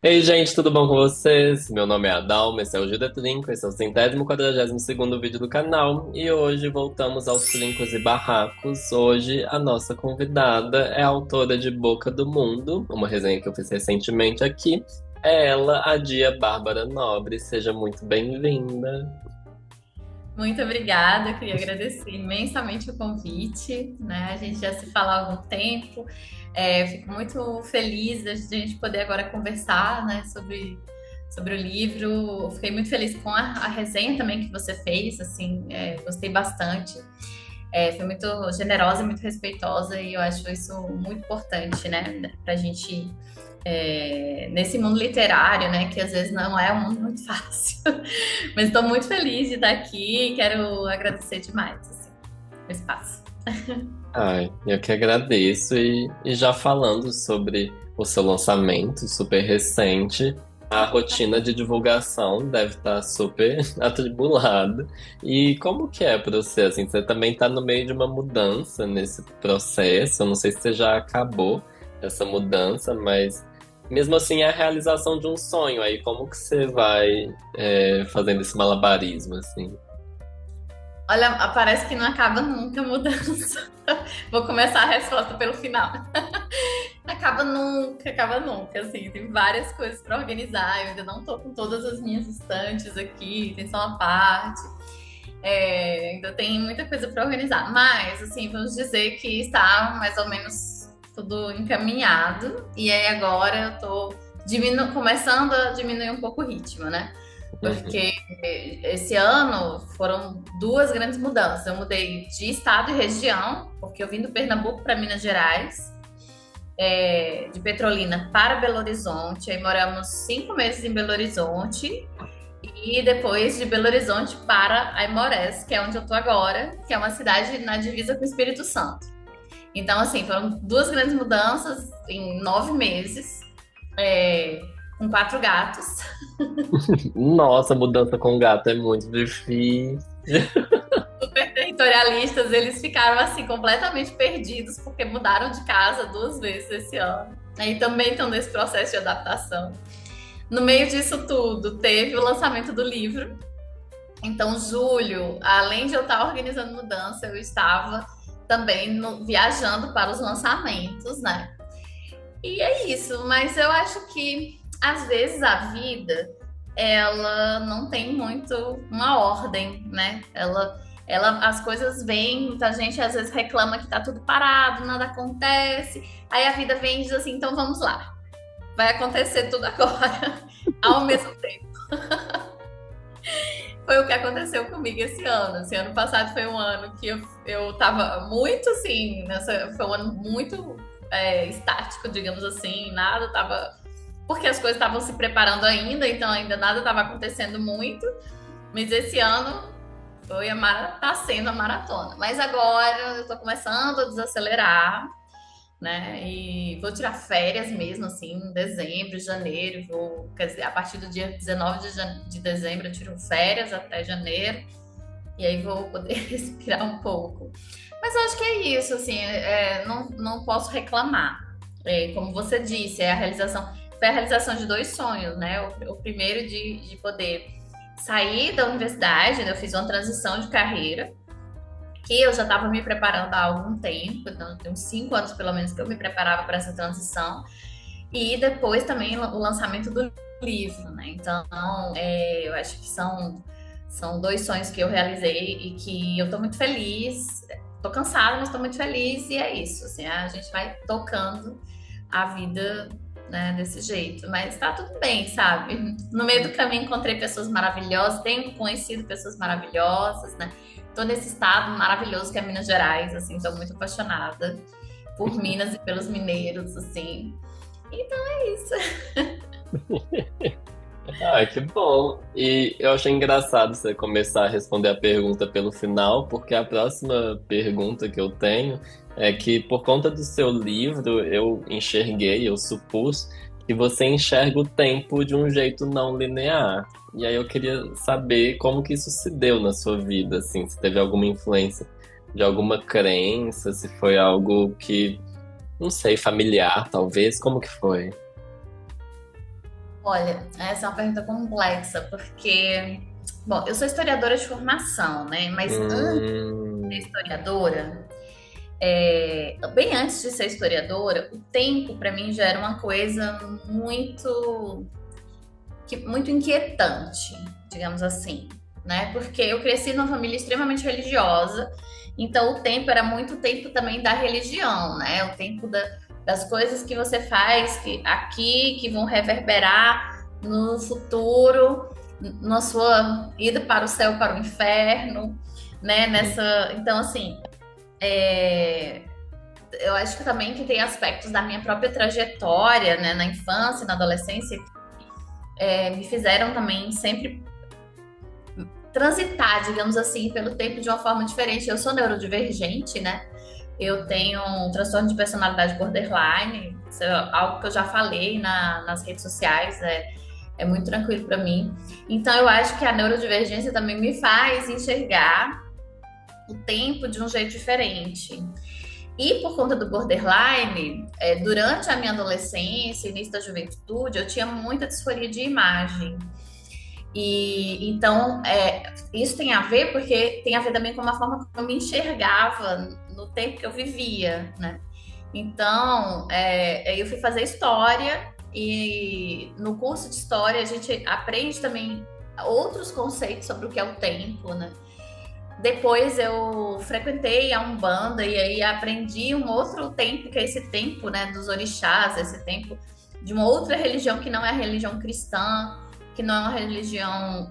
Ei, gente, tudo bom com vocês? Meu nome é Adalma, esse é o Gilda Trinco, esse é o 142º vídeo do canal e hoje voltamos aos Trincos e Barracos. Hoje a nossa convidada é a autora de Boca do Mundo, uma resenha que eu fiz recentemente aqui. É ela, a Dia Bárbara Nobre. Seja muito bem-vinda. Muito obrigada, queria agradecer imensamente o convite, né? A gente já se fala há algum tempo. Fico muito feliz de a gente poder agora conversar, né, sobre o livro. Fiquei muito feliz com a resenha também que você fez, assim, gostei bastante. Foi muito generosa e muito respeitosa e eu acho isso muito importante, né, para a gente nesse mundo literário, né, que às vezes não é um mundo muito fácil. Mas estou muito feliz de estar aqui e quero agradecer demais assim, o espaço. Ai, eu que agradeço. E já falando sobre o seu lançamento super recente, a rotina de divulgação deve estar super atribulada. E como que é para você? Assim, você também está no meio de uma mudança nesse processo. Eu não sei se você já acabou essa mudança, mas mesmo assim é a realização de um sonho. Aí como que você vai fazendo esse malabarismo, assim? Olha, parece que não acaba nunca a mudança. Vou começar a resposta pelo final. Não acaba nunca, assim, tem várias coisas para organizar. Eu ainda não tô com todas as minhas estantes aqui, tem só uma parte. Ainda tem muita coisa para organizar, mas assim, vamos dizer que está mais ou menos tudo encaminhado. E aí agora eu tô começando a diminuir um pouco o ritmo, né? Uhum. Porque esse ano foram duas grandes mudanças. Eu mudei de estado e região, porque eu vim do Pernambuco para Minas Gerais, de Petrolina para Belo Horizonte. Aí moramos 5 meses em Belo Horizonte. E depois de Belo Horizonte para Aimorés, que é onde eu tô agora, que é uma cidade na divisa com o Espírito Santo. Então, assim, foram duas grandes mudanças em 9 meses, é, com quatro gatos. Nossa, mudança com gato é muito difícil. Super territorialistas, eles ficaram assim completamente perdidos porque mudaram de casa duas vezes esse ano. Aí também estão nesse processo de adaptação. No meio disso tudo, teve o lançamento do livro. Então, julho, além de eu estar organizando mudança, eu estava também viajando para os lançamentos, né? E é isso, mas eu acho que às vezes a vida ela não tem muito uma ordem, né? As coisas vêm, muita gente às vezes reclama que tá tudo parado, nada acontece. Aí a vida vem e diz assim, então vamos lá, vai acontecer tudo agora, ao mesmo tempo. Foi o que aconteceu comigo esse ano. Esse ano passado foi um ano que eu tava muito assim, foi um ano muito estático, digamos assim, nada tava. Porque as coisas estavam se preparando ainda, então ainda nada estava acontecendo muito. Mas esse ano tá sendo a maratona. Mas agora eu tô começando a desacelerar, né? E vou tirar férias mesmo, assim, em dezembro, janeiro. Quer dizer, a partir do dia 19 de dezembro eu tiro férias até janeiro. E aí vou poder respirar um pouco. Mas eu acho que é isso, assim, não posso reclamar. Como você disse, foi a realização de dois sonhos, né? O primeiro de poder sair da universidade, né? Eu fiz uma transição de carreira, que eu já estava me preparando há algum tempo, então tem uns 5 anos pelo menos que eu me preparava para essa transição. E depois também o lançamento do livro, né? Então, eu acho que são dois sonhos que eu realizei e que eu tô muito feliz. Tô cansada, mas tô muito feliz e é isso. Assim, a gente vai tocando a vida, né, desse jeito. Mas tá tudo bem, sabe? No meio do caminho encontrei pessoas maravilhosas, tenho conhecido pessoas maravilhosas, né? Tô nesse estado maravilhoso que é Minas Gerais, assim, tô muito apaixonada por Minas e pelos mineiros, assim. Então é isso. Ah, que bom. E eu achei engraçado você começar a responder a pergunta pelo final, porque a próxima pergunta que eu tenho é que, por conta do seu livro, eu enxerguei, eu supus que você enxerga o tempo de um jeito não linear. E aí eu queria saber como que isso se deu na sua vida, assim, se teve alguma influência de alguma crença, se foi algo que, não sei, familiar, talvez, como que foi? Olha, essa é uma pergunta complexa, porque, bom, eu sou historiadora de formação, né? Mas antes de ser Hum, historiadora, bem antes de ser historiadora, o tempo para mim já era uma coisa muito inquietante, digamos assim, né? Porque eu cresci numa família extremamente religiosa, então o tempo era muito tempo também da religião, né? O tempo das coisas que você faz que vão reverberar no futuro, na sua ida para o céu, para o inferno, né? Então assim, é, eu acho que também que tem aspectos da minha própria trajetória, né, na infância, na adolescência, me fizeram também sempre transitar, digamos assim, pelo tempo de uma forma diferente. Eu sou neurodivergente, né? Eu tenho um transtorno de personalidade borderline, isso é algo que eu já falei nas redes sociais, é muito tranquilo para mim. Então, eu acho que a neurodivergência também me faz enxergar o tempo de um jeito diferente. E por conta do borderline, durante a minha adolescência, início da juventude, eu tinha muita disforia de imagem. E então isso tem a ver porque tem a ver também com uma forma como eu me enxergava no tempo que eu vivia, né? Então eu fui fazer história e no curso de história a gente aprende também outros conceitos sobre o que é o tempo, né? Depois eu frequentei a Umbanda e aí aprendi um outro tempo, que é esse tempo, né, dos orixás, esse tempo de uma outra religião que não é a religião cristã, que não é uma religião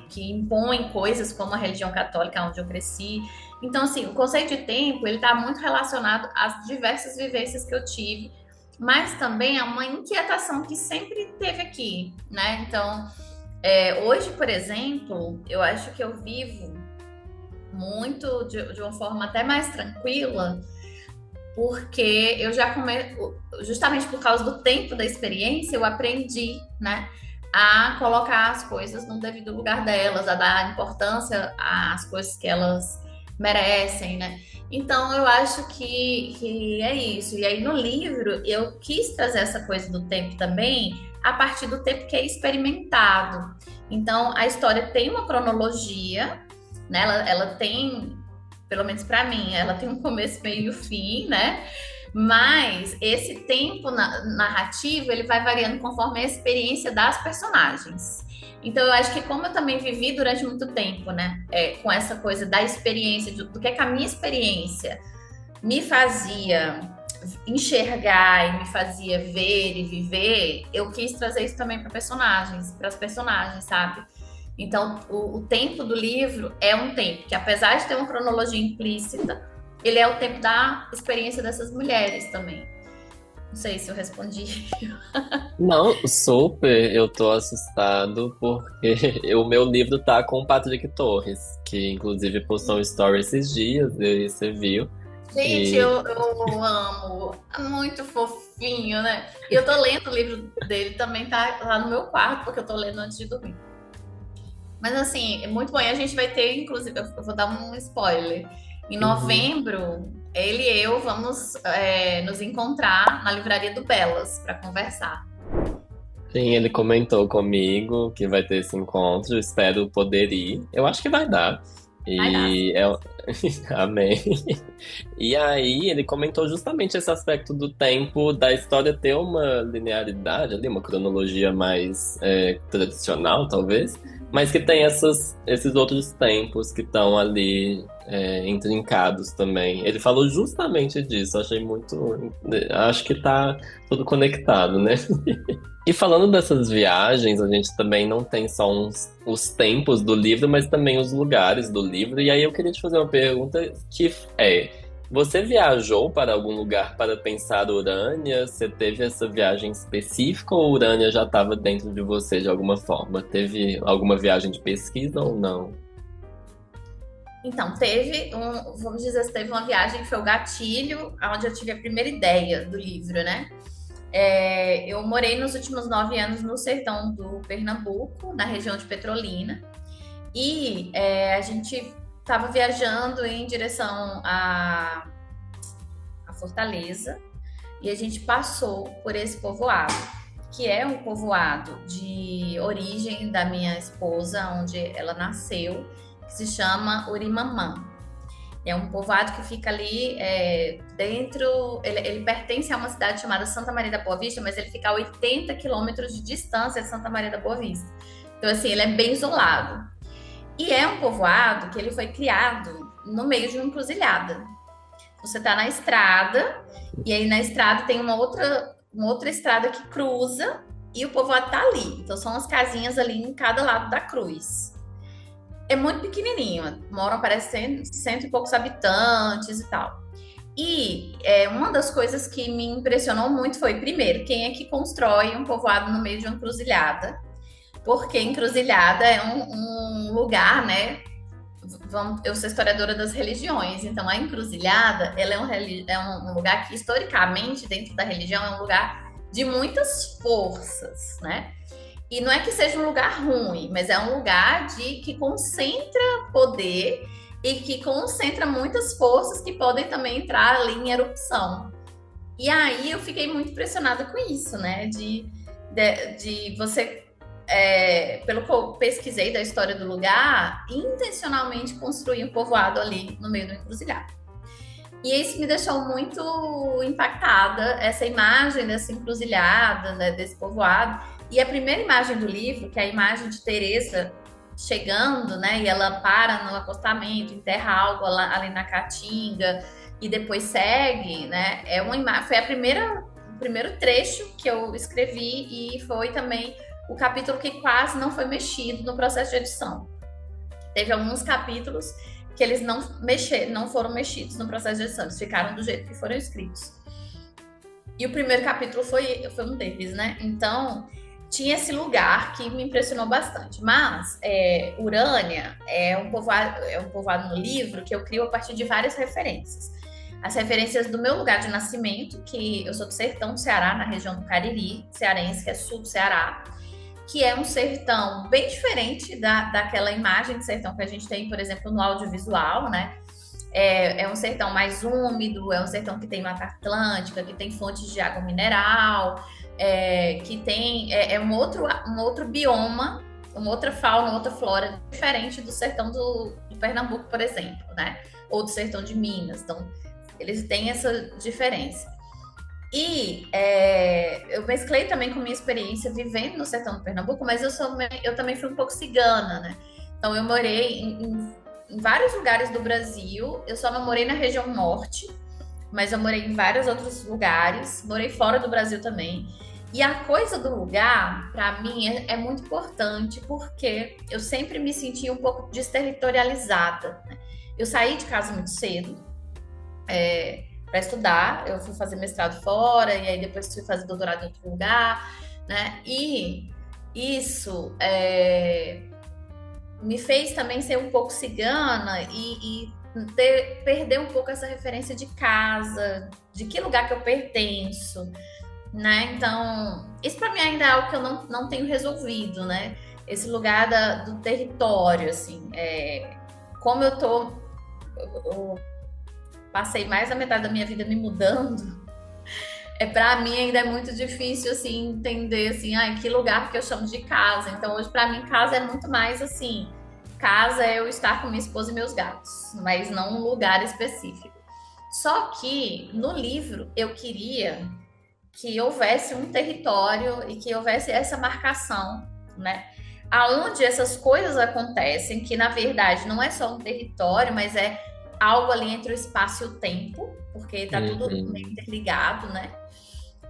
que impõe coisas como a religião católica, onde eu cresci. Então, assim, o conceito de tempo, ele está muito relacionado às diversas vivências que eu tive, mas também a uma inquietação que sempre teve aqui, né? Então, hoje, por exemplo, eu acho que eu vivo muito de uma forma até mais tranquila, porque eu já justamente por causa do tempo da experiência, eu aprendi, né, a colocar as coisas no devido lugar delas, a dar importância às coisas que elas merecem, né? Então eu acho que é isso. E aí no livro eu quis trazer essa coisa do tempo também a partir do tempo que é experimentado. Então a história tem uma cronologia, né? Ela tem, pelo menos para mim, ela tem um começo, meio e fim, né? Mas esse tempo narrativo ele vai variando conforme a experiência das personagens. Então eu acho que como eu também vivi durante muito tempo, né, com essa coisa da experiência, do que é que a minha experiência me fazia enxergar e me fazia ver e viver, eu quis trazer isso também para as personagens, sabe? Então, o tempo do livro é um tempo que, apesar de ter uma cronologia implícita, ele é o tempo da experiência dessas mulheres também. Não sei se eu respondi. Não, super, eu tô assustado porque o meu livro tá com o Patrick Torres, que inclusive postou um story esses dias, e você viu. Gente, E eu amo. É muito fofinho, né? E eu tô lendo o livro dele, também tá lá no meu quarto, porque eu tô lendo antes de dormir. Mas assim, é muito bom. E a gente vai ter, inclusive, eu vou dar um spoiler. Em uhum. novembro, ele e eu vamos nos encontrar na livraria do Belas para conversar. Sim, ele comentou comigo que vai ter esse encontro, eu espero poder ir. Eu acho que vai dar. Vai dar. E é... Amém. E aí ele comentou justamente esse aspecto do tempo, da história ter uma linearidade ali, uma cronologia mais tradicional, talvez, mas que tem esses outros tempos que estão ali intrincados também. Ele falou justamente disso, achei muito. Acho que tá tudo conectado, né? E falando dessas viagens, a gente também não tem só os tempos do livro, mas também os lugares do livro. E aí eu queria te fazer uma pergunta que é: você viajou para algum lugar para pensar Urânia? Você teve essa viagem específica ou Urânia já estava dentro de você de alguma forma? Teve alguma viagem de pesquisa ou não? Então, vamos dizer, teve uma viagem que foi o gatilho, onde eu tive a primeira ideia do livro, né? Eu morei nos últimos 9 anos no sertão do Pernambuco, na região de Petrolina, e a gente estava viajando em direção a Fortaleza, e a gente passou por esse povoado. que é um povoado de origem da minha esposa, onde ela nasceu, que se chama Urimamã. É um povoado que fica ali dentro. Ele pertence a uma cidade chamada Santa Maria da Boa Vista, mas ele fica a 80 quilômetros de distância de Santa Maria da Boa Vista. Então, assim, ele é bem isolado. E é um povoado que ele foi criado no meio de uma encruzilhada. Você está na estrada, e aí na estrada tem uma outra estrada que cruza, e o povoado está ali. Então, são as casinhas ali em cada lado da cruz. É muito pequenininho, moram parece cento e poucos habitantes e tal. E uma das coisas que me impressionou muito foi, primeiro, quem é que constrói um povoado no meio de uma encruzilhada? Porque encruzilhada é um lugar, né? Eu sou historiadora das religiões, então a encruzilhada ela é um lugar que, historicamente, dentro da religião, é um lugar de muitas forças, né? E não é que seja um lugar ruim, mas é um lugar que concentra poder e que concentra muitas forças que podem também entrar ali em erupção. E aí eu fiquei muito impressionada com isso, né? De você, pelo que eu pesquisei da história do lugar, intencionalmente construir um povoado ali no meio do encruzilhado. E isso me deixou muito impactada, essa imagem dessa encruzilhada, né, desse povoado. E a primeira imagem do livro, que é a imagem de Teresa chegando, né, e ela para no acostamento, enterra algo ali na caatinga e depois segue, né, foi o primeiro trecho que eu escrevi e foi também o capítulo que quase não foi mexido no processo de edição. Teve alguns capítulos que eles não foram mexidos no processo de edição, eles ficaram do jeito que foram escritos. E o primeiro capítulo foi um deles, né? Então, tinha esse lugar que me impressionou bastante. Mas Urânia é um povoado no livro que eu crio a partir de várias referências. As referências do meu lugar de nascimento, que eu sou do sertão do Ceará, na região do Cariri, cearense, que é sul do Ceará, que é um sertão bem diferente daquela imagem de sertão que a gente tem, por exemplo, no audiovisual, né? É um sertão mais úmido, é um sertão que tem Mata Atlântica, que tem fontes de água mineral, que tem um outro bioma, uma outra fauna, uma outra flora, diferente do sertão do Pernambuco, por exemplo, né? Ou do sertão de Minas. Então, eles têm essa diferença. E eu mesclei também com minha experiência vivendo no sertão do Pernambuco, mas eu também fui um pouco cigana, né? Então, eu morei em vários lugares do Brasil. Eu só não morei na região norte, mas eu morei em vários outros lugares. Morei fora do Brasil também. E a coisa do lugar, para mim, é muito importante, porque eu sempre me senti um pouco desterritorializada, né? Eu saí de casa muito cedo para estudar. Eu fui fazer mestrado fora, e aí depois fui fazer doutorado em outro lugar, né? E isso me fez também ser um pouco cigana e perder um pouco essa referência de casa, de que lugar que eu pertenço, né? Então, isso para mim ainda é algo que eu não tenho resolvido, né? Esse lugar do território, assim. Como eu passei mais da metade da minha vida me mudando, para mim ainda é muito difícil, assim, entender, assim, que lugar que eu chamo de casa. Então, hoje, para mim, casa é muito mais, assim, casa é eu estar com minha esposa e meus gatos, mas não um lugar específico. Só que, no livro, eu queria que houvesse um território e que houvesse essa marcação, né? Aonde essas coisas acontecem, que, na verdade, não é só um território, mas é algo ali entre o espaço e o tempo, porque tá tudo meio interligado, né?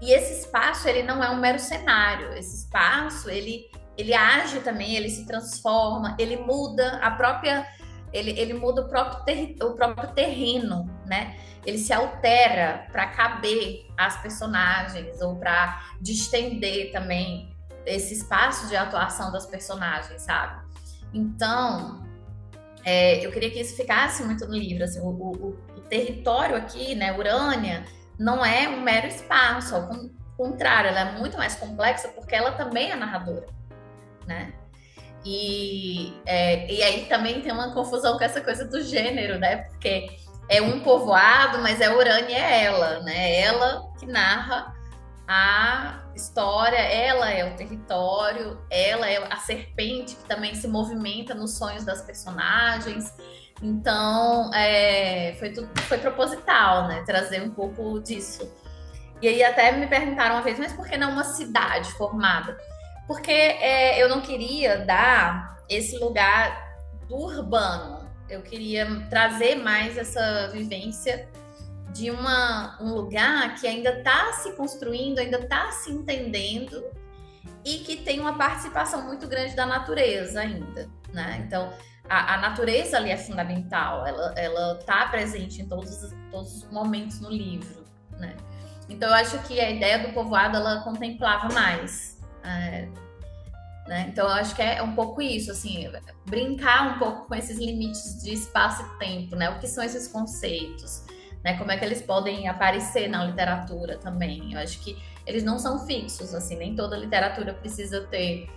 E esse espaço, ele não é um mero cenário. Esse espaço, ele age também, ele se transforma, ele muda ele muda o próprio terreno, né? Ele se altera para caber as personagens ou para distender também esse espaço de atuação das personagens, sabe? Então, eu queria que isso ficasse muito no livro, assim, o território aqui, né, Urânia, não é um mero espaço, ao contrário, ela é muito mais complexa porque ela também é narradora, né? E aí também tem uma confusão com essa coisa do gênero, né? Porque é um povoado, mas Urânia é ela, né? Ela que narra a história, ela é o território, ela é a serpente que também se movimenta nos sonhos das personagens. Então, foi proposital, né? Trazer um pouco disso. E aí até me perguntaram uma vez, mas por que não uma cidade formada? Porque eu não queria dar esse lugar do urbano. Eu queria trazer mais essa vivência de um lugar que ainda está se construindo, ainda está se entendendo e que tem uma participação muito grande da natureza ainda, né? Então, a natureza ali é fundamental, ela está presente em todos os momentos no livro, né? Então, eu acho que a ideia do povoado, ela contemplava mais, né? Então, eu acho que é um pouco isso, assim, brincar um pouco com esses limites de espaço e tempo, né? O que são esses conceitos, né? Como é que eles podem aparecer na literatura também? Eu acho que eles não são fixos, assim, nem toda literatura precisa ter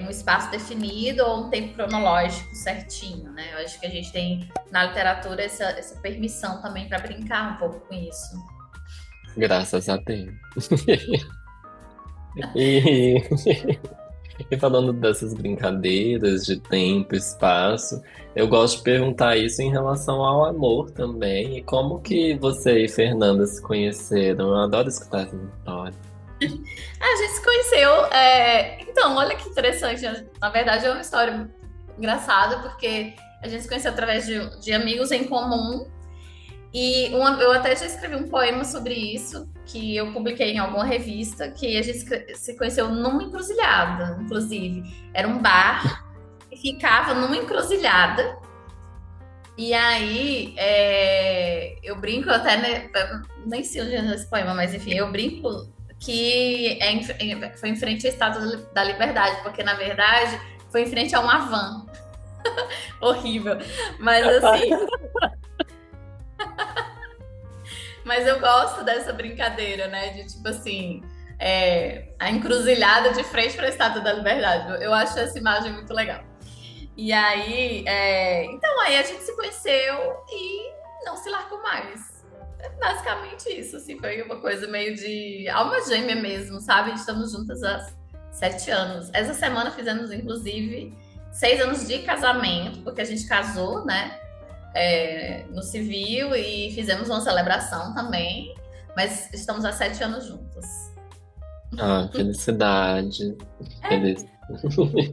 um espaço definido ou um tempo cronológico certinho, né? Eu acho que a gente tem na literatura essa permissão também para brincar um pouco com isso. Graças a Deus. E, e falando dessas brincadeiras de tempo, espaço, eu gosto de perguntar isso em relação ao amor também. E como que você e Fernanda se conheceram? Eu adoro escutar essa história. A gente se conheceu. Então, olha que interessante. Na verdade, é uma história engraçada, porque a gente se conheceu através de amigos em comum. E eu até já escrevi um poema sobre isso, que eu publiquei em alguma revista, que a gente se conheceu numa encruzilhada, inclusive. Era um bar que ficava numa encruzilhada. E aí, eu brinco até, né, nem sei onde é esse poema, mas enfim, eu brinco que foi em frente à Estátua da Liberdade, porque na verdade foi em frente a uma van. Horrível. Mas assim. Mas eu gosto dessa brincadeira, né? De tipo assim, a encruzilhada de frente para a Estátua da Liberdade. Eu acho essa imagem muito legal. E aí, então aí a gente se conheceu e não se largou mais. É basicamente isso, assim, foi uma coisa meio de alma gêmea mesmo, sabe? Estamos juntas há 7 anos. Essa semana fizemos, inclusive, 6 anos de casamento, porque a gente casou, né? No civil e fizemos uma celebração também, mas estamos há 7 anos juntas. Ah, felicidade. Feliz.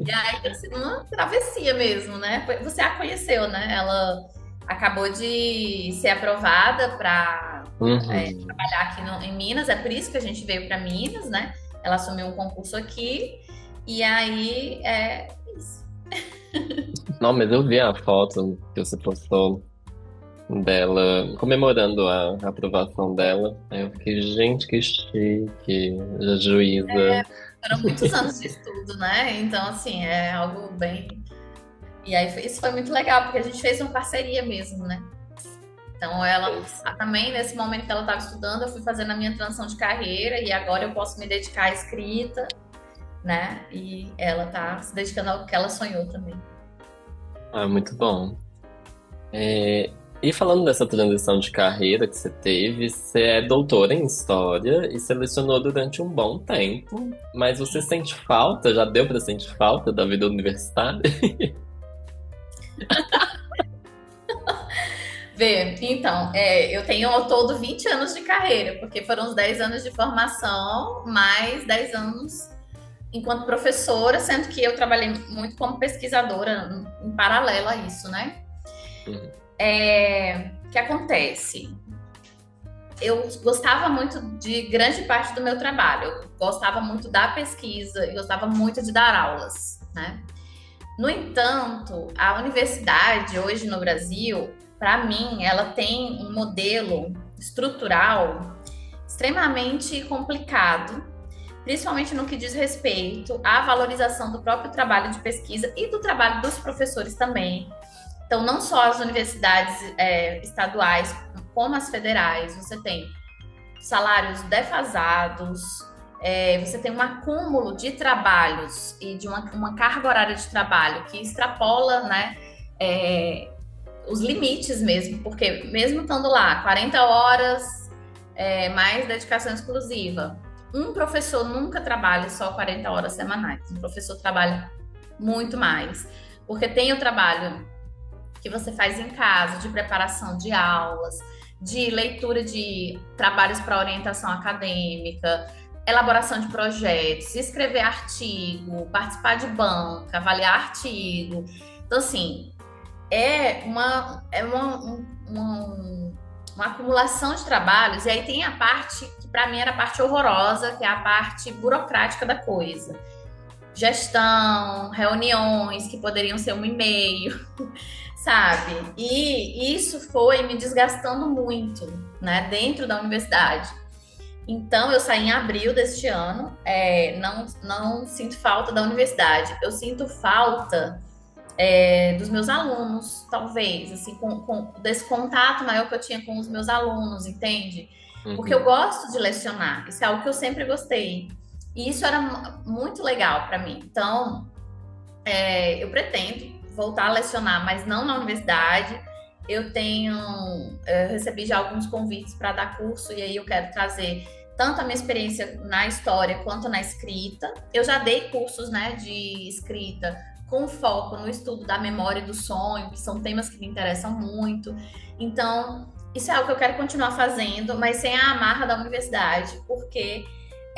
E aí, assim, uma travessia mesmo, né? Você a conheceu, né? Ela acabou de ser aprovada para trabalhar aqui em Minas, é por isso que a gente veio para Minas, né? Ela assumiu um concurso aqui, e aí é isso. Não, mas eu vi a foto que você postou dela comemorando a aprovação dela. Aí eu fiquei, gente, que chique, a juíza. Foram muitos anos de estudo, né? Então, assim, é algo bem. E aí, isso foi muito legal, porque a gente fez uma parceria mesmo, né? Então, ela também, nesse momento que ela estava estudando, eu fui fazendo a minha transição de carreira e agora eu posso me dedicar à escrita, né? E ela está se dedicando ao que ela sonhou também. Ah, muito bom. E falando dessa transição de carreira que você teve, você é doutora em História e selecionou durante um bom tempo, mas você sente falta, já deu pra sentir falta da vida universitária? Vê, então, eu tenho ao todo 20 anos de carreira, porque foram os 10 anos de formação, mais 10 anos enquanto professora, sendo que eu trabalhei muito como pesquisadora em paralelo a isso, né? O que acontece? Eu gostava muito de grande parte do meu trabalho, eu gostava muito da pesquisa, eu gostava muito de dar aulas, né? No entanto, a universidade hoje no Brasil, para mim, ela tem um modelo estrutural extremamente complicado, principalmente no que diz respeito à valorização do próprio trabalho de pesquisa e do trabalho dos professores também. Então, não só as universidades estaduais, como as federais, você tem salários defasados, você tem um acúmulo de trabalhos e de uma carga horária de trabalho que extrapola, né, os limites mesmo, porque mesmo estando lá 40 horas, mais dedicação exclusiva, Um professor nunca trabalha só 40 horas semanais. Um professor trabalha muito mais. Porque tem o trabalho que você faz em casa, de preparação de aulas, de leitura de trabalhos para orientação acadêmica, elaboração de projetos, escrever artigo, participar de banca, avaliar artigo. Então, assim, uma acumulação de trabalhos, e aí tem a parte que para mim era a parte horrorosa, que é a parte burocrática da coisa. Gestão, reuniões que poderiam ser um e-mail, sabe? E isso foi me desgastando muito, né, dentro da universidade. Então, eu saí em abril deste ano, não sinto falta da universidade, eu sinto falta dos meus alunos, talvez, assim, desse contato maior que eu tinha com os meus alunos, entende? Porque eu Uhum. gosto de lecionar, isso é algo que eu sempre gostei. E isso era muito legal para mim. Então, eu pretendo voltar a lecionar, mas não na universidade. Eu recebi já alguns convites para dar curso, e aí eu quero trazer tanto a minha experiência na história quanto na escrita. Eu já dei cursos, né, de escrita com foco no estudo da memória e do sonho, que são temas que me interessam muito. Então, isso é algo que eu quero continuar fazendo, mas sem a amarra da universidade, porque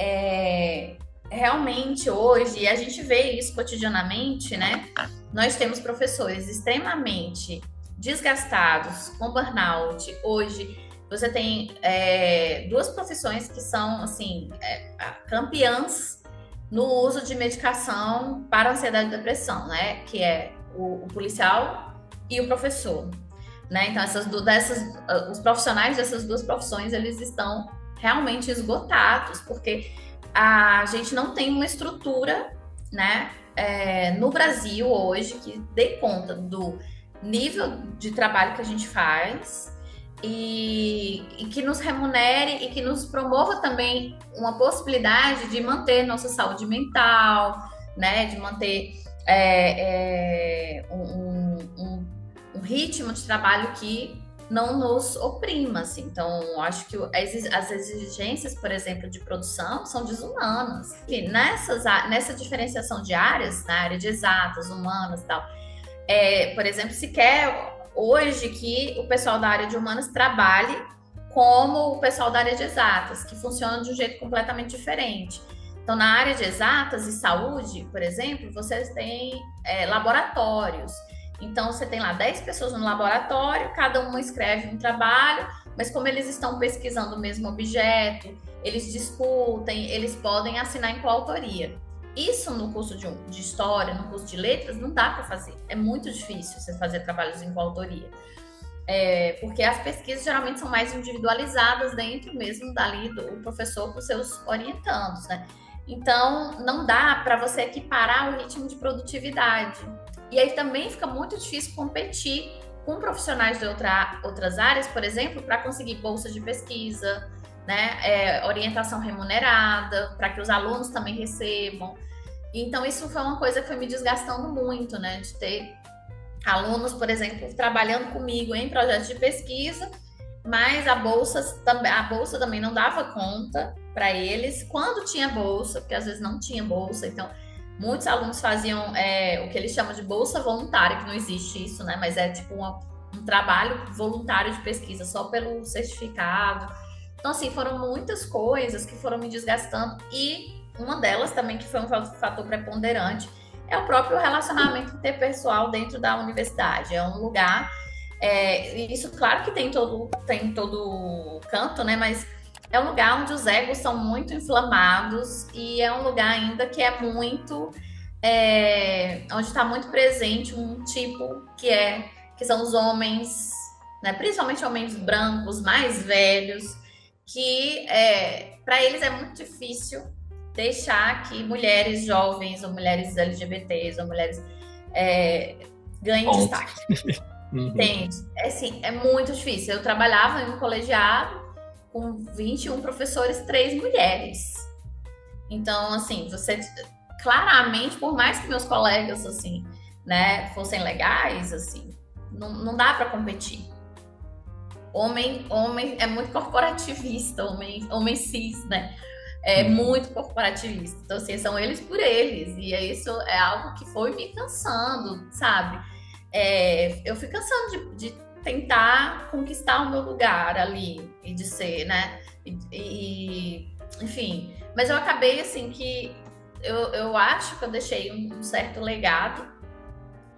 é, realmente hoje, e a gente vê isso cotidianamente, né? Nós temos professores extremamente desgastados, com burnout. Hoje, você tem duas profissões que são, assim, campeãs no uso de medicação para ansiedade e depressão, né? Que é o policial e o professor, né? Então, os profissionais dessas duas profissões, eles estão realmente esgotados, porque a gente não tem uma estrutura, né, no Brasil hoje que dê conta do nível de trabalho que a gente faz e que nos remunere e que nos promova também uma possibilidade de manter nossa saúde mental, né, de manter um ritmo de trabalho que não nos oprima, assim. Então, acho que as exigências, por exemplo, de produção são desumanas. E nessa diferenciação de áreas, na área de exatas, humanas e tal, por exemplo, se quer hoje que o pessoal da área de humanas trabalhe como o pessoal da área de exatas, que funciona de um jeito completamente diferente. Então, na área de exatas e saúde, por exemplo, vocês têm laboratórios. Então, você tem lá 10 pessoas no laboratório, cada uma escreve um trabalho, mas como eles estão pesquisando o mesmo objeto, eles discutem, eles podem assinar em coautoria. Isso no curso de história, no curso de letras, não dá para fazer. É muito difícil você fazer trabalhos em coautoria. Porque as pesquisas geralmente são mais individualizadas dentro mesmo dali do professor com seus orientandos, né? Então, não dá para você equiparar o ritmo de produtividade. E aí também fica muito difícil competir com profissionais de outras áreas, por exemplo, para conseguir bolsa de pesquisa, né? Orientação remunerada, para que os alunos também recebam. Então, isso foi uma coisa que foi me desgastando muito, né? De ter alunos, por exemplo, trabalhando comigo em projetos de pesquisa, mas a bolsa também não dava conta para eles. Quando tinha bolsa, porque às vezes não tinha bolsa, então muitos alunos faziam o que eles chamam de bolsa voluntária, que não existe isso, né? Mas é tipo um trabalho voluntário de pesquisa, só pelo certificado. Então, assim, foram muitas coisas que foram me desgastando. E uma delas também, que foi um fator preponderante, é o próprio relacionamento interpessoal dentro da universidade. É um lugar... isso, claro que tem todo canto, né? Mas é um lugar onde os egos são muito inflamados e é um lugar ainda que é muito... onde está muito presente um tipo que são os homens, né? Principalmente homens brancos, mais velhos, que para eles é muito difícil deixar que mulheres jovens ou mulheres LGBTs ou mulheres ganhem destaque. Entende? Assim, é muito difícil. Eu trabalhava em um colegiado com 21 professores, 3 mulheres. Então, assim, você claramente, por mais que meus colegas, assim, né, fossem legais, assim, não dá para competir. Homem é muito corporativista, homem cis, né? é Uhum. muito corporativista. Então, assim, são eles por eles. E isso é algo que foi me cansando, sabe? Eu fui cansando de tentar conquistar o meu lugar ali e de ser, né? Enfim. Mas eu acabei, assim, que eu acho que eu deixei um certo legado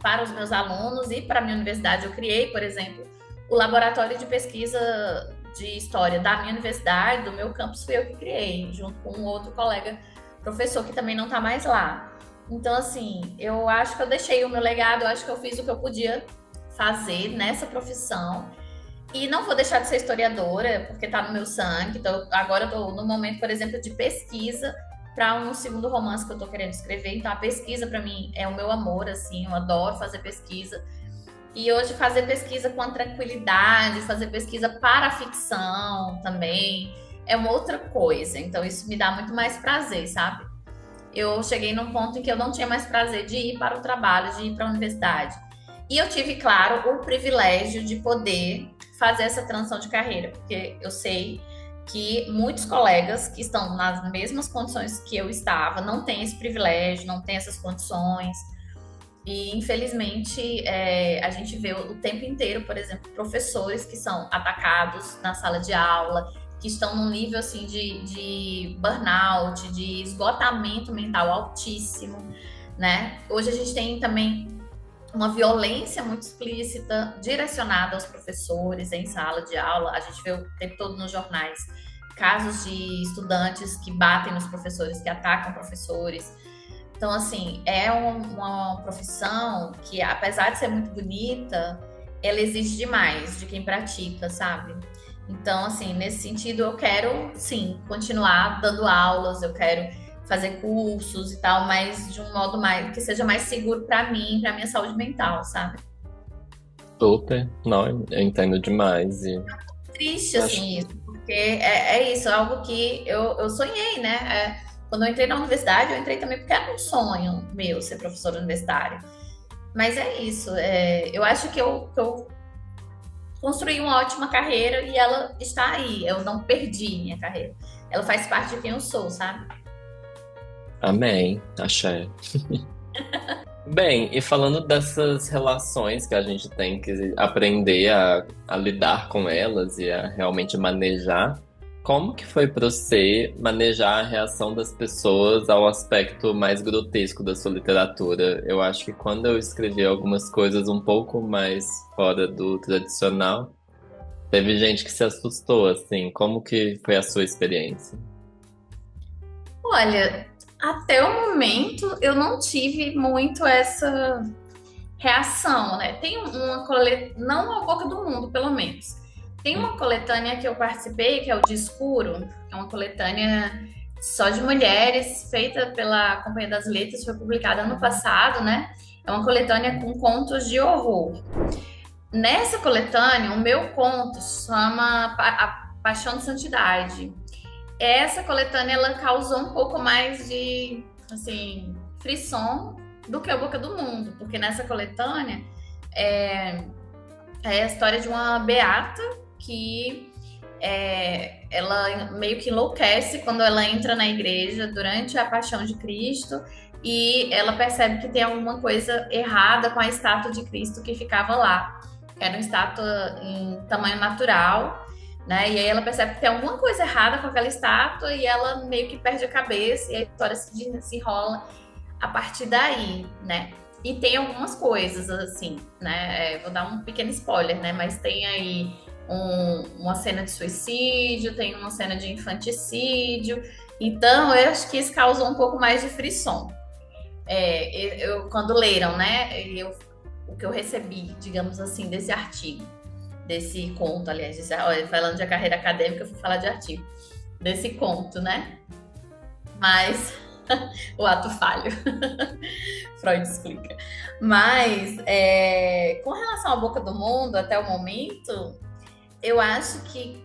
para os meus alunos e para a minha universidade. Eu criei, por exemplo, o laboratório de pesquisa de história da minha universidade, do meu campus, fui eu que criei, junto com um outro colega professor que também não está mais lá. Então, assim, eu acho que eu deixei o meu legado, eu acho que eu fiz o que eu podia fazer nessa profissão. E não vou deixar de ser historiadora, porque está no meu sangue. Então, agora eu estou no momento, por exemplo, de pesquisa para um segundo romance que eu estou querendo escrever. Então, a pesquisa, para mim, é o meu amor, assim, eu adoro fazer pesquisa. E hoje fazer pesquisa com tranquilidade, fazer pesquisa para a ficção também, é uma outra coisa. Então isso me dá muito mais prazer, sabe? Eu cheguei num ponto em que eu não tinha mais prazer de ir para o trabalho, de ir para a universidade. E eu tive, claro, o privilégio de poder fazer essa transição de carreira, porque eu sei que muitos colegas que estão nas mesmas condições que eu estava não têm esse privilégio, não têm essas condições. E, infelizmente, a gente vê o tempo inteiro, por exemplo, professores que são atacados na sala de aula, que estão num nível assim de burnout, de esgotamento mental altíssimo, né? Hoje a gente tem também uma violência muito explícita direcionada aos professores em sala de aula. A gente vê o tempo todo nos jornais casos de estudantes que batem nos professores, que atacam professores. Então, assim, é uma profissão que, apesar de ser muito bonita, ela exige demais de quem pratica, sabe? Então, assim, nesse sentido, eu quero, sim, continuar dando aulas, eu quero fazer cursos e tal, mas de um modo mais que seja mais seguro para mim, para minha saúde mental, sabe? Super. Não, eu entendo demais. E Triste, acho assim, isso, porque é isso, é algo que eu sonhei, né? Quando eu entrei na universidade, eu entrei também porque era um sonho meu ser professora universitária. Mas é isso. Eu acho que eu construí uma ótima carreira e ela está aí. Eu não perdi minha carreira. Ela faz parte de quem eu sou, sabe? amém, axé. Bem, e falando dessas relações que a gente tem que aprender a lidar com elas e a realmente manejar, como que foi para você manejar a reação das pessoas ao aspecto mais grotesco da sua literatura? Eu acho que quando eu escrevi algumas coisas um pouco mais fora do tradicional, teve gente que se assustou, assim. Como que foi a sua experiência? Olha, até o momento eu não tive muito essa reação, né? Tem uma coletânea, não a Boca do Mundo, pelo menos. Tem uma coletânea que eu participei, que é o De Escuro, é uma coletânea só de mulheres, feita pela Companhia das Letras, foi publicada ano passado, né? É uma coletânea com contos de horror. Nessa coletânea, o meu conto chama A Paixão de Santidade. Essa coletânea ela causou um pouco mais de, assim, frisson do que a Boca do Mundo, porque nessa coletânea é, é a história de uma beata que ela meio que enlouquece quando ela entra na igreja durante a Paixão de Cristo e ela percebe que tem alguma coisa errada com a estátua de Cristo que ficava lá. Era uma estátua em tamanho natural, né? E aí ela percebe que tem alguma coisa errada com aquela estátua e ela meio que perde a cabeça e a história se enrola a partir daí, né? E tem algumas coisas, assim, né? Vou dar um pequeno spoiler, né? Mas tem aí uma cena de suicídio, tem uma cena de infanticídio. Então, eu acho que isso causou um pouco mais de frisson. Quando leram, né? O que eu recebi, digamos assim, desse artigo, desse conto, aliás, olha, falando de carreira acadêmica, eu fui falar de artigo, desse conto, né? Mas o ato falho. Freud explica. Mas, com relação à Boca do Mundo, até o momento, eu acho que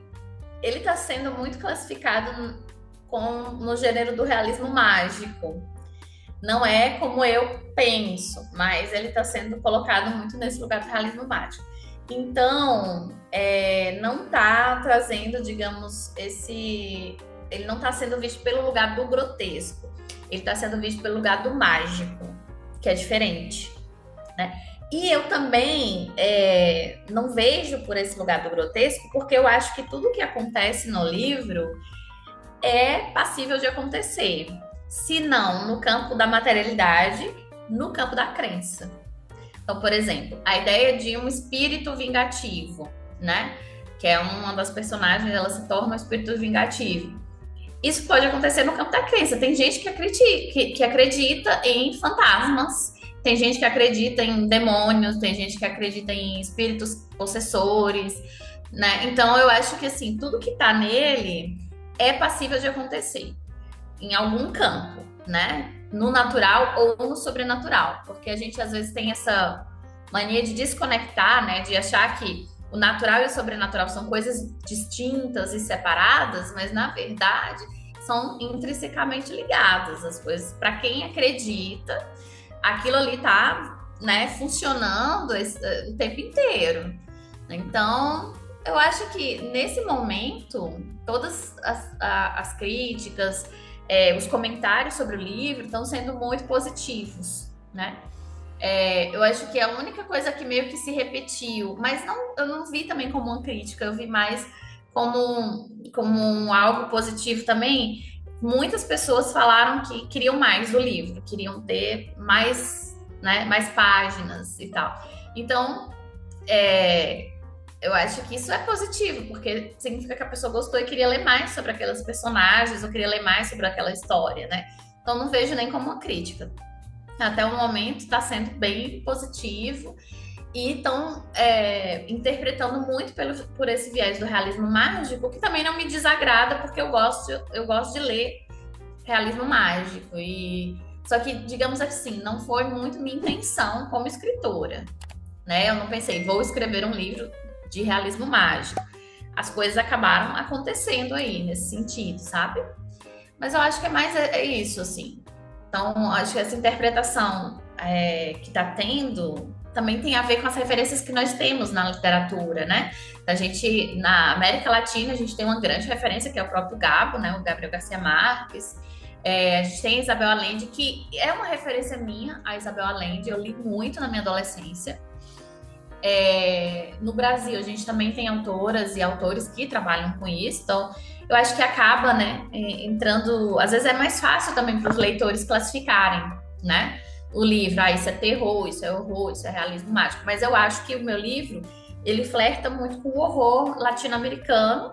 ele está sendo muito classificado no gênero do realismo mágico. Não é como eu penso, mas ele está sendo colocado muito nesse lugar do realismo mágico. Então, não está trazendo, digamos, ele não está sendo visto pelo lugar do grotesco, ele está sendo visto pelo lugar do mágico, que é diferente, né? E eu também não vejo por esse lugar do grotesco, porque eu acho que tudo que acontece no livro é passível de acontecer, se não no campo da materialidade, no campo da crença. Então, por exemplo, a ideia de um espírito vingativo, né? Que é uma das personagens, ela se torna um espírito vingativo. Isso pode acontecer no campo da crença. Tem gente que acredita em fantasmas, tem gente que acredita em demônios, tem gente que acredita em espíritos possessores, né? Então, eu acho que, assim, tudo que tá nele é passível de acontecer em algum campo, né? No natural ou no sobrenatural, porque a gente às vezes tem essa mania de desconectar, né? De achar que o natural e o sobrenatural são coisas distintas e separadas, mas na verdade são intrinsecamente ligadas as coisas. Para quem acredita, aquilo ali tá, né, funcionando o tempo inteiro. Então, eu acho que nesse momento todas as críticas, os comentários sobre o livro estão sendo muito positivos, né? Eu acho que a única coisa que meio que se repetiu, mas eu não vi também como uma crítica, eu vi mais como algo positivo também. Muitas pessoas falaram que queriam mais do livro, queriam ter mais, né, mais páginas e tal. Então, eu acho que isso é positivo, porque significa que a pessoa gostou e queria ler mais sobre aquelas personagens, ou queria ler mais sobre aquela história, né? Então, não vejo nem como uma crítica. Até o momento está sendo bem positivo e estão interpretando muito por esse viés do realismo mágico, que também não me desagrada, porque eu gosto de ler realismo mágico. Só que, digamos assim, não foi muito minha intenção como escritora, né? Eu não pensei, vou escrever um livro de realismo mágico. As coisas acabaram acontecendo aí nesse sentido, sabe? Mas eu acho que é mais isso, assim. Então, acho que essa interpretação que está tendo também tem a ver com as referências que nós temos na literatura, né? A gente, na América Latina, a gente tem uma grande referência, que é o próprio Gabo, né? O Gabriel Garcia Marques. A gente tem a Isabel Allende, que é uma referência minha, a Isabel Allende. Eu li muito na minha adolescência. No Brasil, a gente também tem autoras e autores que trabalham com isso, então eu acho que acaba, né, entrando. Às vezes é mais fácil também para os leitores classificarem, né, o livro. Isso é terror, isso é horror, isso é realismo mágico. Mas eu acho que o meu livro, ele flerta muito com o horror latino-americano,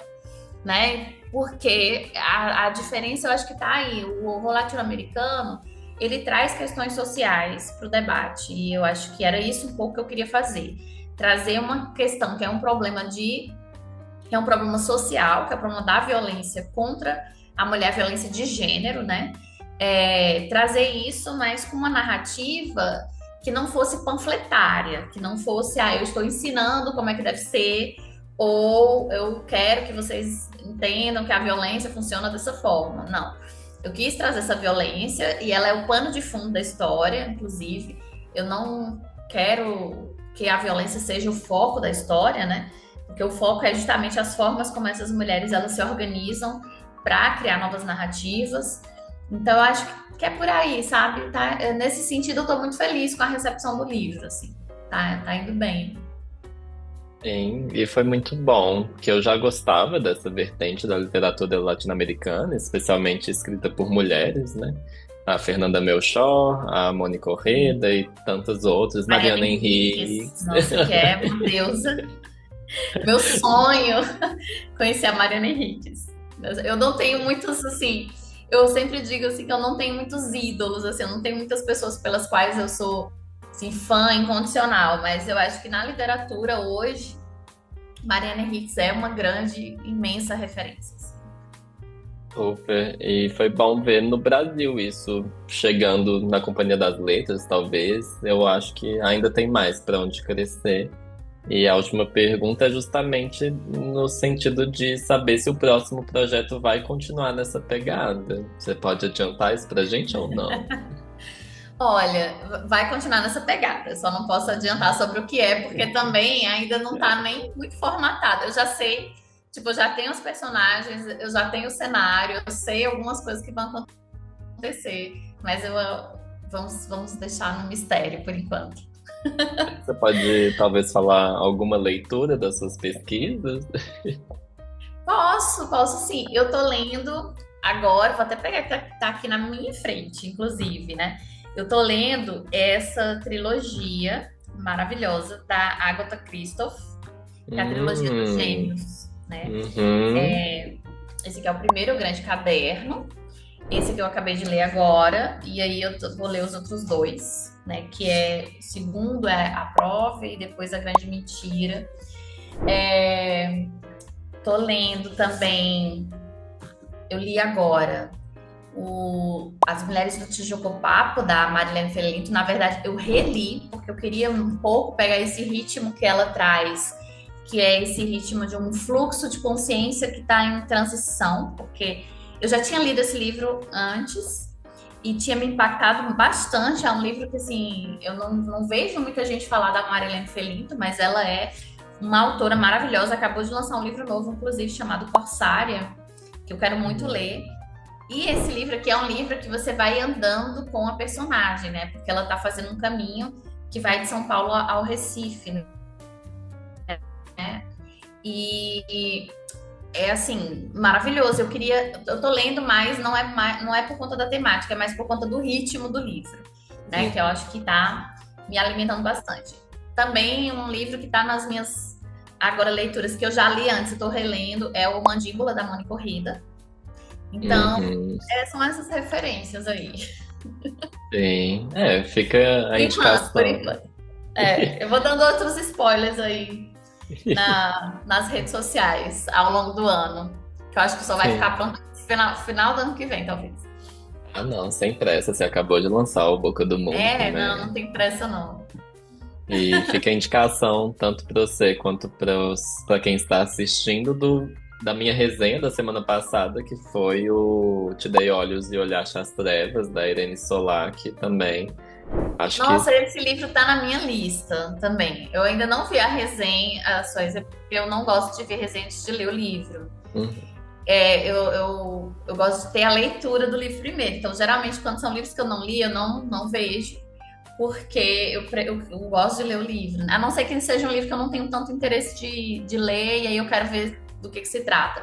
né, porque a diferença eu acho que tá aí. O horror latino-americano, ele traz questões sociais para o debate, e eu acho que era isso um pouco que eu queria fazer. Trazer uma questão que é um problema social, que é o problema da violência contra a mulher, a violência de gênero, né? Trazer isso, mas com uma narrativa que não fosse panfletária, que não fosse, eu estou ensinando como é que deve ser, ou eu quero que vocês entendam que a violência funciona dessa forma. Não. Eu quis trazer essa violência, e ela é o pano de fundo da história, inclusive. Eu não quero que a violência seja o foco da história, né? Porque o foco é justamente as formas como essas mulheres elas se organizam para criar novas narrativas. Então, eu acho que é por aí, sabe? Tá? Nesse sentido, eu estou muito feliz com a recepção do livro, assim. Tá indo bem. Sim, e foi muito bom, que eu já gostava dessa vertente da literatura latino-americana, especialmente escrita por mulheres, né? A Fernanda Melchor, a Mônica Orreda e tantas outras, Mariana Enríquez. Nossa, que é uma deusa. Meu sonho conhecer a Mariana Enríquez. Eu não tenho muitos, assim, eu sempre digo assim que eu não tenho muitos ídolos, assim, eu não tenho muitas pessoas pelas quais eu sou, assim, fã incondicional, mas eu acho que na literatura hoje, Mariana Enríquez é uma grande, imensa referência. Assim. Super. E foi bom ver no Brasil isso chegando na Companhia das Letras, talvez. Eu acho que ainda tem mais para onde crescer. E a última pergunta é justamente no sentido de saber se o próximo projeto vai continuar nessa pegada. Você pode adiantar isso pra gente ou não? Olha, vai continuar nessa pegada. Só não posso adiantar sobre o que é, porque também ainda não está nem muito formatado. Eu já sei Tipo, eu já tenho os personagens, eu já tenho o cenário, eu sei algumas coisas que vão acontecer, mas vamos deixar no mistério por enquanto. Você pode talvez falar alguma leitura das suas pesquisas? Posso sim. Eu tô lendo agora, vou até pegar que tá aqui na minha frente, inclusive, né? Eu tô lendo essa trilogia maravilhosa da Agatha Christie, que é a trilogia dos Hum, Gêmeos, né? uhum, Esse aqui é o primeiro grande caderno. Esse que eu acabei de ler agora, e aí vou ler os outros dois, né? Que é o segundo é a prova e depois a grande mentira. Tô lendo também, eu li agora As Mulheres do Tijuco Papo, da Marilene Felinto. Na verdade, eu reli, porque eu queria um pouco pegar esse ritmo que ela traz, que é esse ritmo de um fluxo de consciência que está em transição, porque eu já tinha lido esse livro antes e tinha me impactado bastante. É um livro que, assim, eu não vejo muita gente falar da Marilene Felinto, mas ela é uma autora maravilhosa. Acabou de lançar um livro novo, inclusive, chamado Corsária, que eu quero muito ler. E esse livro aqui é um livro que você vai andando com a personagem, né? Porque ela tá fazendo um caminho que vai de São Paulo ao Recife, né? E é assim, maravilhoso. Eu tô lendo, mas não é por conta da temática, é mais por conta do ritmo do livro, né? Que eu acho que tá me alimentando bastante. Também um livro que tá nas minhas agora leituras que eu já li antes, eu tô relendo, é o Mandíbula da Mônica Corrida. Então, uhum, são essas referências aí. sim. É, fica a Por indicação. enquanto. Eu vou dando outros spoilers aí nas redes sociais ao longo do ano. Que eu acho que só vai Sim. ficar pronto no final do ano que vem, talvez. Ah, não, sem pressa. Você acabou de lançar o Boca do Mundo, Não, né? não tem pressa não. E fica a indicação, tanto para você quanto para quem está assistindo, da minha resenha da semana passada, que foi o Te Dei Olhos e Olhaste as Trevas, da Irene Solá, que também acho que. Nossa, esse livro tá na minha lista também. Eu ainda não vi a resenha, porque eu não gosto de ver resenha antes de ler o livro. Uhum, Eu gosto de ter a leitura do livro primeiro. Então, geralmente, quando são livros que eu não li, eu não vejo, porque eu gosto de ler o livro. A não ser que ele seja um livro que eu não tenho tanto interesse de ler, e aí eu quero ver do que se trata.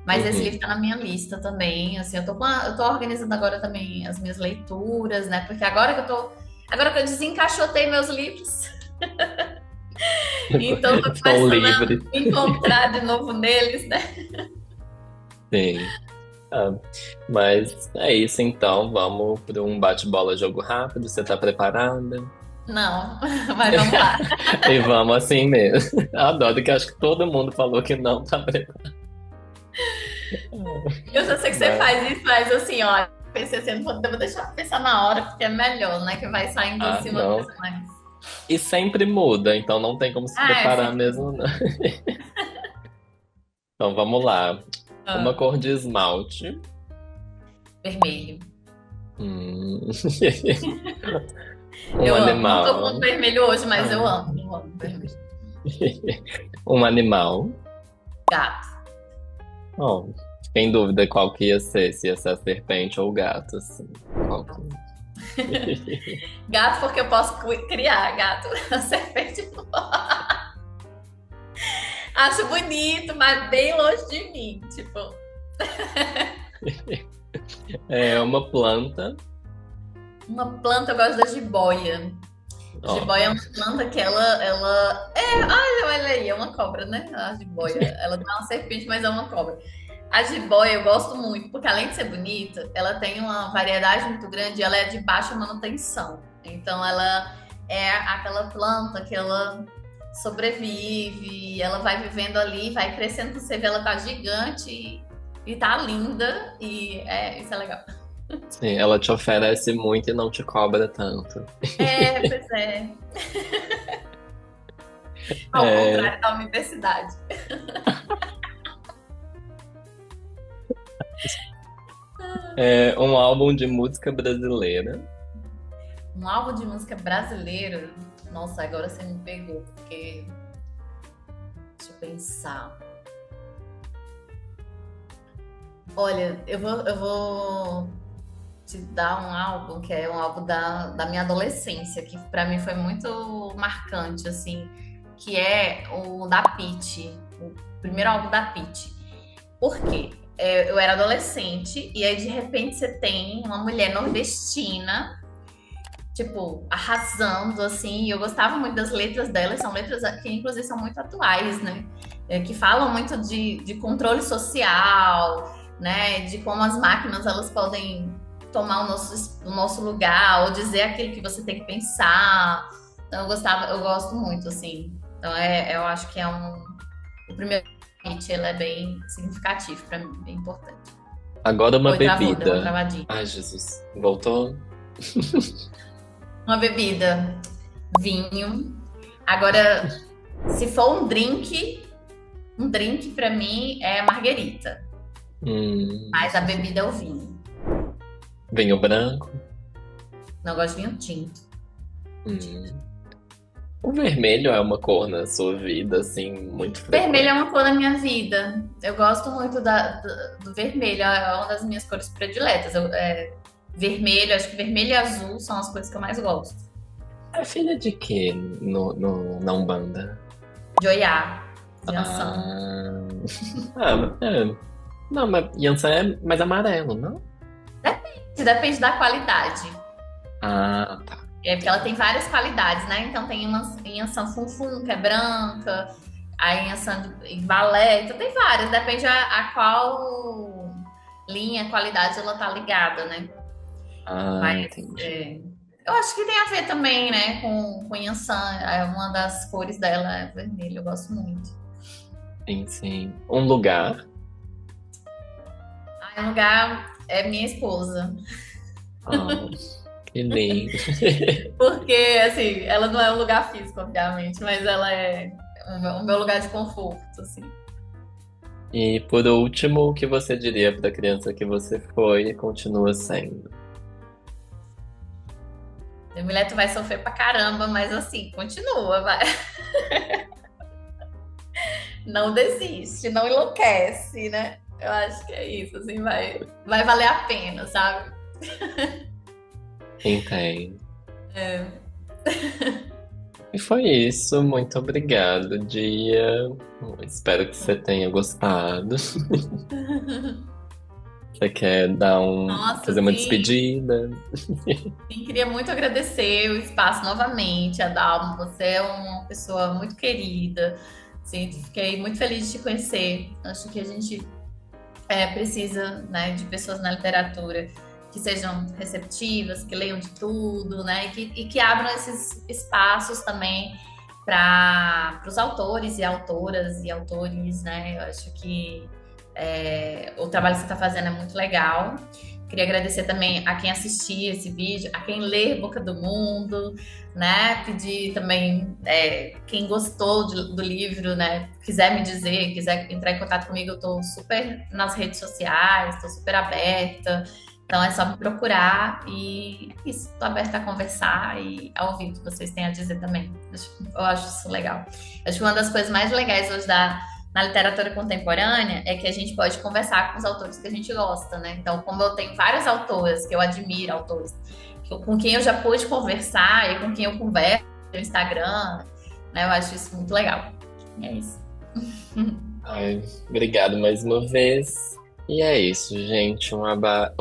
Mas esse livro uhum. tá na minha lista também. Assim, eu tô organizando agora também as minhas leituras, né? Porque agora que eu desencaixotei meus livros, então eu tô Estão começando a livres. me encontrar de novo neles, né? Sim. Ah, mas é isso então. Vamos para um bate-bola jogo rápido. Você tá preparada? Não, mas vamos lá. E vamos assim mesmo. Adoro que acho que todo mundo falou que não tá preparado. Eu já sei que você Mas, faz isso, mas assim, ó, pensei assim, vou deixar pra pensar na hora, porque é melhor, né? Que vai saindo em cima não. mesmo, mas... E sempre muda, então não tem como se preparar Sempre mesmo, não. Então vamos lá. Uma ah, cor de esmalte. vermelho. Hum. Um Eu amo. Não tô com animal. vermelho hoje, mas Ah. eu amo vermelho. Um animal. Gato. Oh, fiquei em dúvida qual que ia ser, se ia ser a serpente ou o gato, assim. Qual que... Gato, porque eu posso criar gato. A serpente. Acho bonito, mas bem longe de mim. Tipo, É uma planta. uma planta, eu gosto da jiboia. Ó, Jiboia é uma planta que ai, olha aí, é uma cobra, né? A jiboia. Ela não é uma serpente, mas é uma cobra. A jiboia eu gosto muito, porque além de ser bonita, ela tem uma variedade muito grande e ela é de baixa manutenção. Então ela é aquela planta que ela sobrevive, ela vai vivendo ali, vai crescendo, você vê ela tá gigante e tá linda, isso é legal. sim, ela te oferece muito e não te cobra tanto. Pois é. Ao É, contrário da universidade. um álbum de música brasileira. Um álbum de música brasileiro. Nossa, agora você me pegou, porque. Deixa eu pensar. Olha, eu vou te dar um álbum que é um álbum da minha adolescência, que pra mim foi muito marcante, assim, que é o da Pitty, o primeiro álbum da Pitty. Por quê? Eu era adolescente e aí de repente você tem uma mulher nordestina, tipo, arrasando, assim, e eu gostava muito das letras dela, são letras que inclusive são muito atuais, né? Que falam muito de controle social, né? De como as máquinas elas podem tomar o nosso lugar, ou dizer aquilo que você tem que pensar. Então eu gosto muito, assim. Então eu acho que é o primeiro hit, ele é bem significativo para mim, bem importante. Agora uma Oi, travou, deu uma bebida. travadinha. Ai, Jesus. Voltou? Uma bebida, vinho. Agora, se for um drink para mim é a marguerita, Hum, mas a bebida é o vinho. vinho branco. Não gosto de vinho tinto. Hum. O vermelho é uma cor na sua vida, assim, muito Vermelho é frequente. uma cor da minha vida. Eu gosto muito do vermelho, é uma das minhas cores prediletas. Vermelho, acho que vermelho e azul são as cores que eu mais gosto. É filha de quê na Umbanda? De olhar, de ançã. Ah, é. Não, mas Yansan é mais amarelo, não? Depende da qualidade. Ah, tá. É porque ela tem várias qualidades, né? Então tem Yansan Funfun, que é branca, a Yansan em balé, então tem várias, depende a qual linha, qualidade ela tá ligada, né? Ah, Mas entendi. eu acho que tem a ver também, né, com Yansan, é uma das cores dela é vermelho, eu gosto muito. Sim, sim. Um lugar. Ah, o lugar é minha esposa, Ah, que lindo. porque assim, ela não é um lugar físico, obviamente, mas ela é o meu lugar de conforto, assim. E por último, o que você diria para a criança que você foi e continua sendo? Minha mulher, tu vai sofrer pra caramba, mas assim, continua, vai. Não desiste, não enlouquece, né? Eu acho que é isso, assim, vai valer a pena, sabe? Entendo. E foi isso. Muito obrigado, Dia. Espero que você tenha gostado. Você quer Nossa, fazer uma sim, despedida? sim, queria muito agradecer o espaço novamente, Adalmo. Você é uma pessoa muito querida. Sim, fiquei muito feliz de te conhecer. Acho que a gente precisa, né, de pessoas na literatura que sejam receptivas, que leiam de tudo, né, e que abram esses espaços também para os autores e autoras e autores, né. Eu acho que o trabalho que você está fazendo é muito legal. Queria agradecer também a quem assistiu esse vídeo, a quem lê Boca do Mundo, né? Pedir também quem gostou do livro, né? Quiser me dizer, quiser entrar em contato comigo, eu estou super nas redes sociais, estou super aberta. Então é só me procurar e é isso, estou aberta a conversar e a ouvir o que vocês têm a dizer também. Eu acho isso legal. Acho que uma das coisas mais legais hoje na literatura contemporânea é que a gente pode conversar com os autores que a gente gosta, né? Então, como eu tenho várias autoras que eu admiro, autores com quem eu já pude conversar e com quem eu converso no Instagram, né? Eu acho isso muito legal. E é isso. Ai, obrigado mais uma vez. E é isso, gente. Um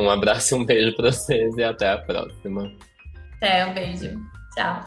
abraço e um beijo para vocês e até a próxima. Até, um beijo. Tchau.